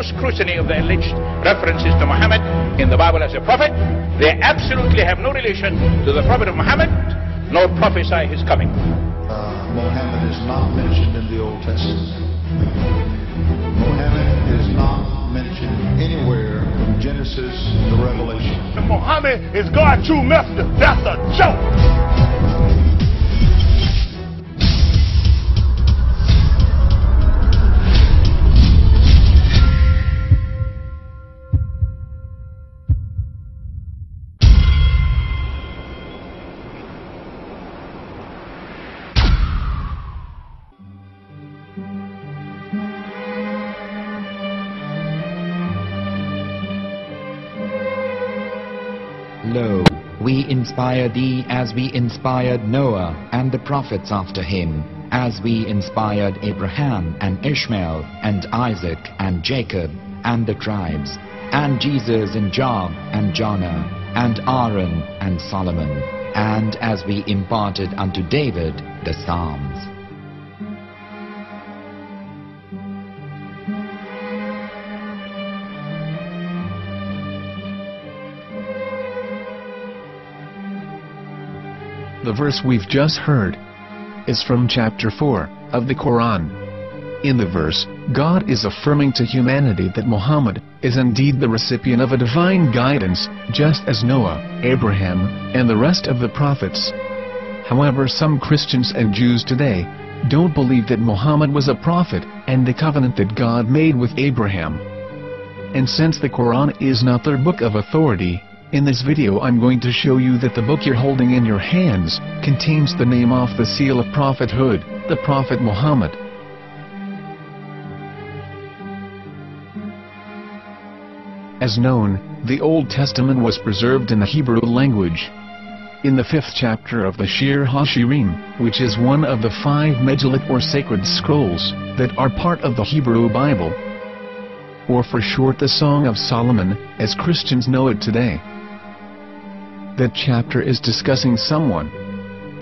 scrutiny of the alleged references to Muhammad in the Bible as a prophet, they absolutely have no relation to the Prophet of Muhammad, nor prophesy his coming. Muhammad is not mentioned in the Old Testament. Muhammad is not mentioned anywhere from Genesis to Revelation. Muhammad is God's true messenger. That's a joke. Lo, we inspire thee as we inspired Noah and the prophets after him, as we inspired Abraham and Ishmael and Isaac and Jacob and the tribes, and Jesus and Job and Jonah and Aaron and Solomon, and as we imparted unto David the Psalms. The verse we've just heard is from chapter 4 of the Quran. In the verse, God is affirming to humanity that Muhammad is indeed the recipient of a divine guidance, just as Noah, Abraham, and the rest of the prophets. However, some Christians and Jews today don't believe that Muhammad was a prophet and the covenant that God made with Abraham. And since the Quran is not their book of authority, in this video I'm going to show you that the book you're holding in your hands contains the name off the seal of prophethood, the Prophet Muhammad. As known, the Old Testament was preserved in the Hebrew language. In the 5th chapter of the Shir HaShirim, which is one of the 5 Megillat or sacred scrolls that are part of the Hebrew Bible, or for short the Song of Solomon, as Christians know it today. That chapter is discussing someone.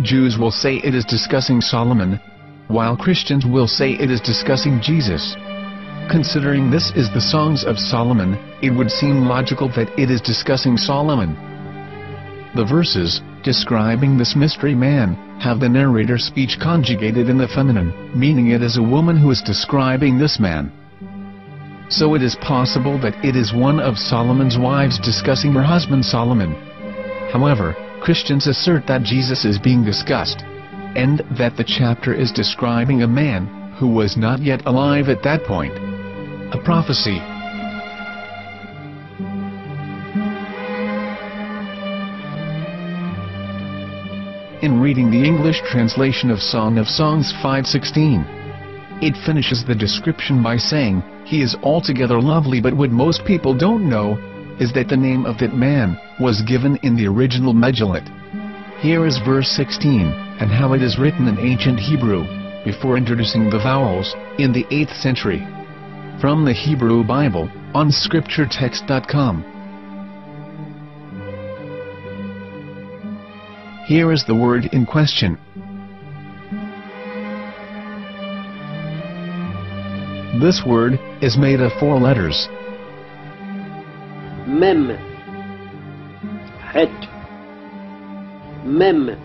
Jews will say it is discussing Solomon, while Christians will say it is discussing Jesus. Considering this is the Songs of Solomon, it would seem logical that it is discussing Solomon. The verses, describing this mystery man, have the narrator's speech conjugated in the feminine, meaning it is a woman who is describing this man. So it is possible that it is one of Solomon's wives discussing her husband Solomon. However, Christians assert that Jesus is being discussed, and that the chapter is describing a man who was not yet alive at that point. A prophecy. In reading the English translation of Song of Songs 5:16, it finishes the description by saying, "He is altogether lovely," but what most people don't know is that the name of that man was given in the original Megillat. Here is verse 16, and how it is written in ancient Hebrew, before introducing the vowels, in the 8th century. From the Hebrew Bible, on scripturetext.com. Here is the word in question. This word is made of 4 letters. Mem, Het, Mem,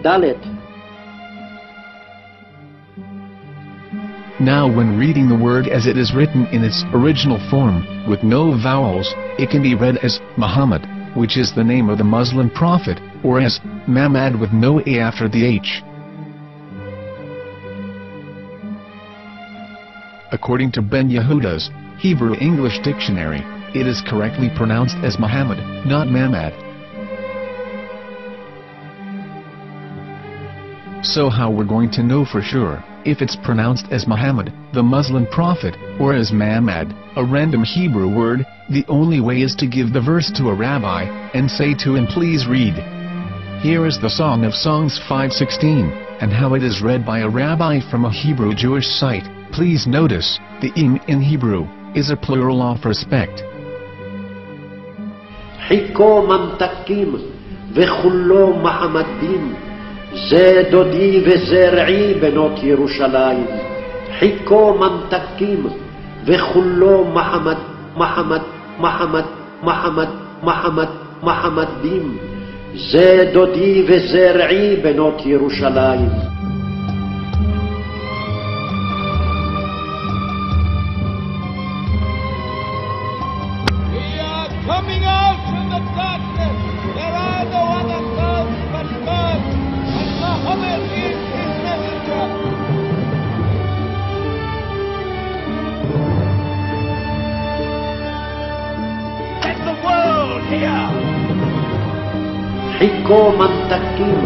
Dalet. Now when reading the word as it is written in its original form, with no vowels, it can be read as Muhammad, which is the name of the Muslim prophet, or as Mamad with no A after the H. According to Ben Yehuda's Hebrew English Dictionary, it is correctly pronounced as Muhammad, not Mamad. So how we're going to know for sure if it's pronounced as Muhammad, the Muslim prophet, or as Mamad, a random Hebrew word? The only way is to give the verse to a rabbi and say to him, "Please read." Here is the Song of Songs 5:16, and how it is read by a rabbi from a Hebrew Jewish site. Please notice, the im in Hebrew is a plural of respect. Hiko mamtakim vechullo mahamadim ze dodi vezer'i benot Yerushalayim. Hiko mamtakim וכולו מחמד, מחמד, מחמד, מחמד, מחמד, מחמדים. זה דודי וזרעי בנות ירושלים. Coming out from the darkness, there are no other gods but God, and Muhammad is his messenger. Let the world hear. חיכו ממתקים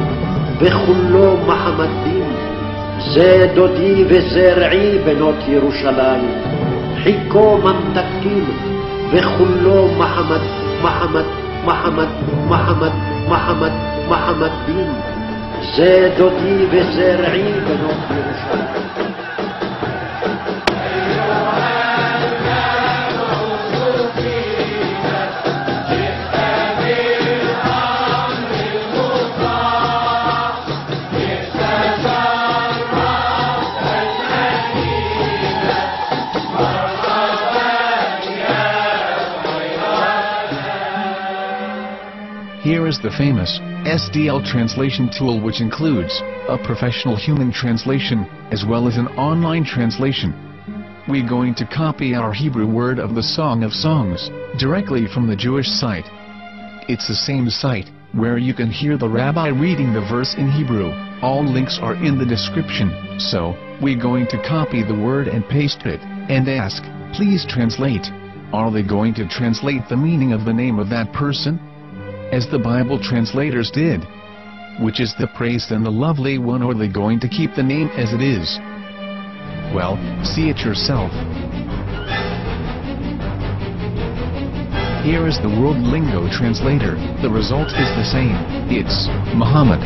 וכולו מחמדים. זה דודי וזרעי בנות ירושלים. חיכו ממתקים וכולו מחמד, מחמד, מחמד, מחמד, מחמד, מחמדים. זה דודי וזרעי בנות ירושלים. Here is the famous SDL translation tool, which includes a professional human translation as well as an online translation. We're going to copy our Hebrew word of the Song of Songs directly from the Jewish site. It's the same site where you can hear the rabbi reading the verse in Hebrew. All links are in the description, so we're going to copy the word and paste it and ask, please translate. Are they going to translate the meaning of the name of that person, as the Bible translators did? Which is the praised and the lovely one, or are they going to keep the name as it is? Well, see it yourself. Here is the World Lingo Translator. The result is the same. It's Muhammad.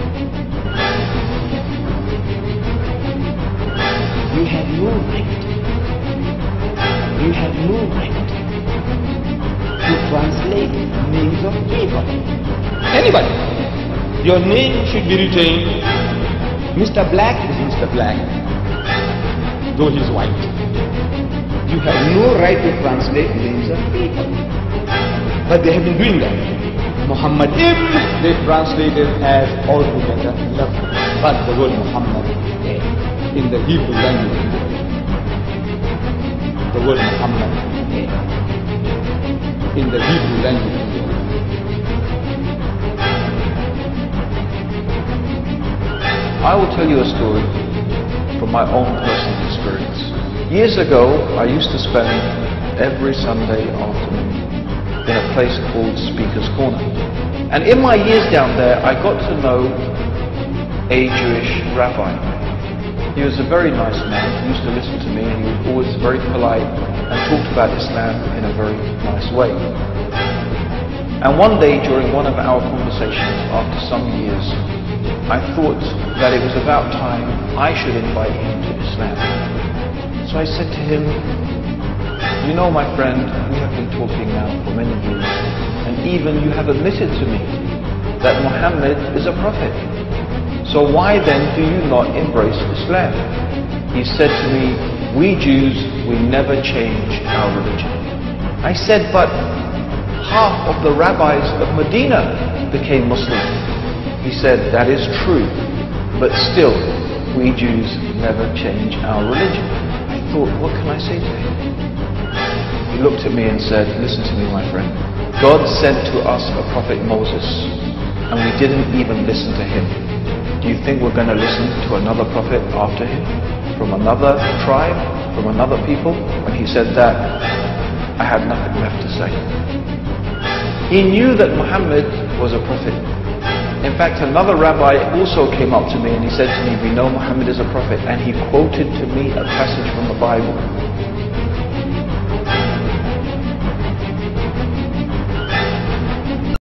You have no right. You have no right to translate names of people. Anybody. Your name should be retained. Mr. Black is Mr. Black, though he's white. You have no right to translate names of people. But they have been doing that. Muhammad ibn, they translated as altogether lovely. But the word Muhammad in the Hebrew language, the word Muhammad in the Hebrew language. I will tell you a story from my own personal experience. Years ago, I used to spend every Sunday afternoon in a place called Speaker's Corner. And in my years down there, I got to know a Jewish rabbi. He was a very nice man. He used to listen to me, and he was always very polite and talked about Islam in a very nice way. And one day, during one of our conversations, after some years, I thought that it was about time I should invite him to Islam. So I said to him, you know, my friend, we have been talking now for many years, and even you have admitted to me that Muhammad is a prophet. So why then do you not embrace Islam? He said to me, we Jews, we never change our religion. I said, but half of the rabbis of Medina became Muslim. He said, that is true, but still, we Jews never change our religion. I thought, what can I say to him? He looked at me and said, listen to me, my friend. God sent to us a prophet Moses, and we didn't even listen to him. Do you think we're going to listen to another prophet after him? From another tribe? From another people? When he said that, I had nothing left to say. He knew that Muhammad was a prophet. In fact, another rabbi also came up to me and he said to me, we know Muhammad is a prophet, and he quoted to me a passage from the Bible